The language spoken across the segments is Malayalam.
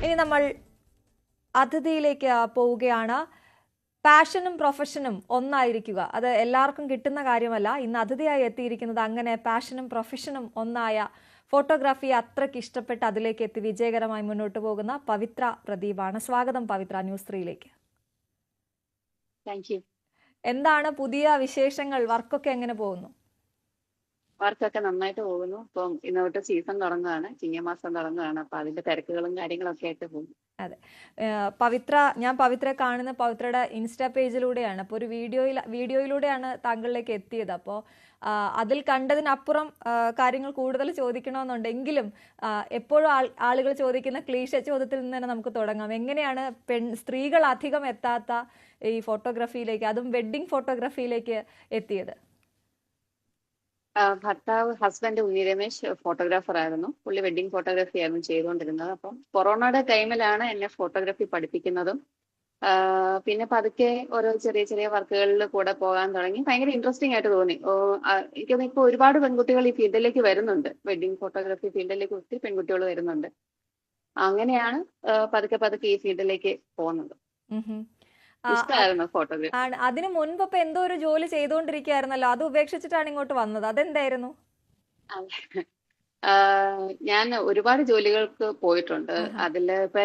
ഇനി നമ്മൾ അതിഥിയിലേക്ക് പോവുകയാണ്. പാഷനും പ്രൊഫഷനും ഒന്നായിരിക്കുക, അത് എല്ലാവർക്കും കിട്ടുന്ന കാര്യമല്ല. ഇന്ന് അതിഥിയായി എത്തിയിരിക്കുന്നത് അങ്ങനെ പാഷനും പ്രൊഫഷനും ഒന്നായ, ഫോട്ടോഗ്രാഫിയെ അത്രയ്ക്ക് ഇഷ്ടപ്പെട്ട് അതിലേക്ക് എത്തി വിജയകരമായി മുന്നോട്ട് പോകുന്ന പവിത്ര പ്രദീപാണ്. സ്വാഗതം പവിത്ര, ന്യൂസ് 3യിലേക്ക്. എന്താണ് പുതിയ വിശേഷങ്ങൾ? വർക്കൊക്കെ എങ്ങനെ പോകുന്നു? വർക്കൊക്കെ നന്നായിട്ട് പോകുന്നു. ഇപ്പം ഇന്നോട്ട് സീസൺ തുടങ്ങുകയാണ്, ചിങ്ങമാസം തുടങ്ങുകയാണ്. അപ്പൊ അതിന്റെ തിരക്കുകളും കാര്യങ്ങളൊക്കെ ആയിട്ട് പോകും. അതെ, ഞാൻ പവിത്രയെ കാണുന്ന പവിത്രയുടെ ഇൻസ്റ്റാ പേജിലൂടെയാണ്. അപ്പോൾ ഒരു വീഡിയോയിലൂടെയാണ് താങ്കളിലേക്ക് എത്തിയത്. അപ്പോൾ അതിൽ കണ്ടതിനപ്പുറം കാര്യങ്ങൾ കൂടുതൽ ചോദിക്കണമെന്നുണ്ടെങ്കിലും എപ്പോഴും ആളുകൾ ചോദിക്കുന്ന ക്ലീശ ചോദ്യത്തിൽ നിന്ന് തന്നെ നമുക്ക് തുടങ്ങാം. എങ്ങനെയാണ് സ്ത്രീകൾ അധികം എത്താത്ത ഈ ഫോട്ടോഗ്രാഫിയിലേക്ക്, അതും വെഡ്ഡിംഗ് ഫോട്ടോഗ്രാഫിയിലേക്ക് എത്തിയത്? ഹസ്ബൻഡ് ഉണ്ണി രമേശ് ഫോട്ടോഗ്രാഫർ ആയിരുന്നു. പുള്ളി വെഡിങ് ഫോട്ടോഗ്രാഫി ആയിരുന്നു ചെയ്തുകൊണ്ടിരുന്നത്. അപ്പം കൊറോണയുടെ ടൈമിലാണ് എന്നെ ഫോട്ടോഗ്രാഫി പഠിപ്പിക്കുന്നതും. പിന്നെ പതുക്കെ ഓരോ ചെറിയ ചെറിയ വർക്കുകളിൽ കൂടെ പോകാൻ തുടങ്ങി. ഭയങ്കര ഇൻട്രസ്റ്റിംഗ് ആയിട്ട് തോന്നി. എനിക്കൊന്ന് ഇപ്പൊ ഒരുപാട് പെൺകുട്ടികൾ ഈ ഫീൽഡിലേക്ക് വരുന്നുണ്ട്. വെഡിങ് ഫോട്ടോഗ്രാഫി ഫീൽഡിലേക്ക് ഒത്തിരി പെൺകുട്ടികൾ വരുന്നുണ്ട്. അങ്ങനെയാണ് പതുക്കെ പതുക്കെ ഈ ഫീൽഡിലേക്ക് പോകുന്നത്. ഇഷ്ടമായിരുന്നു ഫോട്ടോഗ്രാഫി. അതിനു മുൻപ് ഇപ്പൊ എന്തോ ഒരു ജോലി ചെയ്തുകൊണ്ടിരിക്കുകയായിരുന്നല്ലോ, അത് ഉപേക്ഷിച്ചിട്ടാണ് ഇങ്ങോട്ട് വന്നത്. അതെന്തായിരുന്നു? ഞാൻ ഒരുപാട് ജോലികൾക്ക് പോയിട്ടുണ്ട്. അതില് ഇപ്പൊ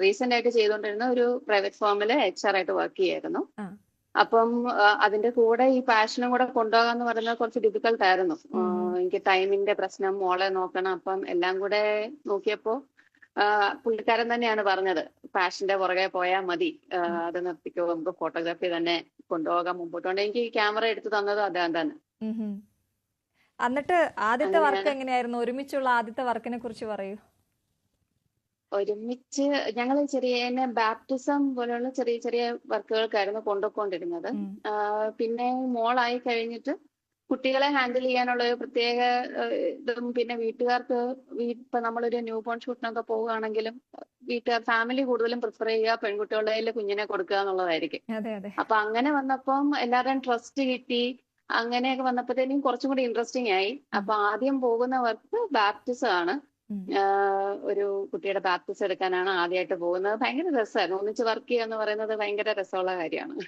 റീസെന്റ് ആയിട്ട് ചെയ്തുകൊണ്ടിരുന്ന ഒരു പ്രൈവറ്റ് ഫേമില് HR ആയിട്ട് വർക്ക് ചെയ്യായിരുന്നു. അപ്പം അതിന്റെ കൂടെ ഈ പാഷനും കൂടെ കൊണ്ടുപോകാന്ന് പറയുന്നത് കുറച്ച് ഡിഫിക്കൽട്ട് ആയിരുന്നു. എനിക്ക് ടൈമിന്റെ പ്രശ്നം, മോളെ നോക്കണം. അപ്പം എല്ലാം കൂടെ നോക്കിയപ്പോ പുള്ളിക്കാരൻ തന്നെയാണ് പറഞ്ഞത്, പാഷന്റെ പുറകെ പോയാൽ മതി, അത് നിർത്തിക്കോ, നമുക്ക് ഫോട്ടോഗ്രാഫി തന്നെ കൊണ്ടുപോകാൻ മുമ്പോട്ടുണ്ട്. എനിക്ക് ഈ ക്യാമറ എടുത്തു തന്നത് അദ്ദേഹം തന്നെ. എന്നിട്ട് ആദ്യത്തെ വർക്ക് എങ്ങനെയായിരുന്നു? ഒരുമിച്ചുള്ള ആദ്യത്തെ വർക്കിനെ കുറിച്ച് പറയൂ. ഒരുമിച്ച് ഞങ്ങൾ ചെറിയ ബാപ്റ്റിസം പോലെയുള്ള ചെറിയ ചെറിയ വർക്കുകൾക്കായിരുന്നു കൊണ്ടുപോയിക്കൊണ്ടിരുന്നത്. പിന്നെ മോളായി കഴിഞ്ഞിട്ട് കുട്ടികളെ ഹാൻഡിൽ ചെയ്യാനുള്ള ഒരു പ്രത്യേക ഇതും, പിന്നെ വീട്ടുകാർക്ക് ഇപ്പൊ നമ്മളൊരു ന്യൂ ബോൺ ഷൂട്ടിനൊക്കെ പോവുകയാണെങ്കിലും വീട്ടുകാർ ഫാമിലി കൂടുതലും പ്രിഫർ ചെയ്യുക പെൺകുട്ടികളുടെ കയ്യിൽ കുഞ്ഞിനെ കൊടുക്കുക എന്നുള്ളതായിരിക്കും. അപ്പൊ അങ്ങനെ വന്നപ്പം എല്ലാവരുടെയും ട്രസ്റ്റ് കിട്ടി. അങ്ങനെയൊക്കെ വന്നപ്പോഴത്തേനും കുറച്ചും കൂടി ഇൻട്രസ്റ്റിംഗ് ആയി. അപ്പൊ ആദ്യം പോകുന്ന വർക്ക് ബാപ്റ്റിസം ആണ്. ഒരു കുട്ടിയുടെ ബാപ്റ്റിസം എടുക്കാനാണ് ആദ്യമായിട്ട് പോകുന്നത്. ഭയങ്കര രസമായിരുന്നു. ഒന്നിച്ച് വർക്ക് ചെയ്യുക എന്ന് പറയുന്നത് ഭയങ്കര രസമുള്ള കാര്യമാണ്.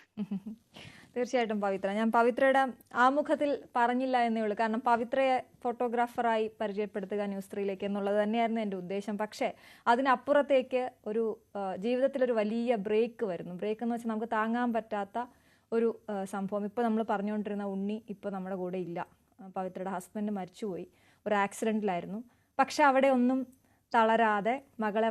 തീർച്ചയായിട്ടും പവിത്ര, ഞാൻ പവിത്രയുടെ ആമുഖത്തിൽ പറഞ്ഞില്ല എന്നേ ഉള്ളൂ. കാരണം പവിത്രയെ ഫോട്ടോഗ്രാഫറായി പരിചയപ്പെടുത്തുക ന്യൂസ് 3യിലേക്ക് എന്നുള്ളത് തന്നെയായിരുന്നു എൻ്റെ ഉദ്ദേശം. പക്ഷേ അതിനപ്പുറത്തേക്ക് ഒരു ജീവിതത്തിലൊരു വലിയ ബ്രേക്ക് വരുന്നു. ബ്രേക്ക് എന്ന് വെച്ചാൽ നമുക്ക് താങ്ങാൻ പറ്റാത്ത ഒരു സംഭവം. ഇപ്പോൾ നമ്മൾ പറഞ്ഞുകൊണ്ടിരുന്ന ഉണ്ണി ഇപ്പോൾ നമ്മുടെ കൂടെ ഇല്ല. പവിത്രയുടെ ഹസ്ബൻഡ് മരിച്ചുപോയി, ഒരു ആക്സിഡൻറ്റിലായിരുന്നു. പക്ഷെ അവിടെ ഒന്നും തളരാതെ മകളെ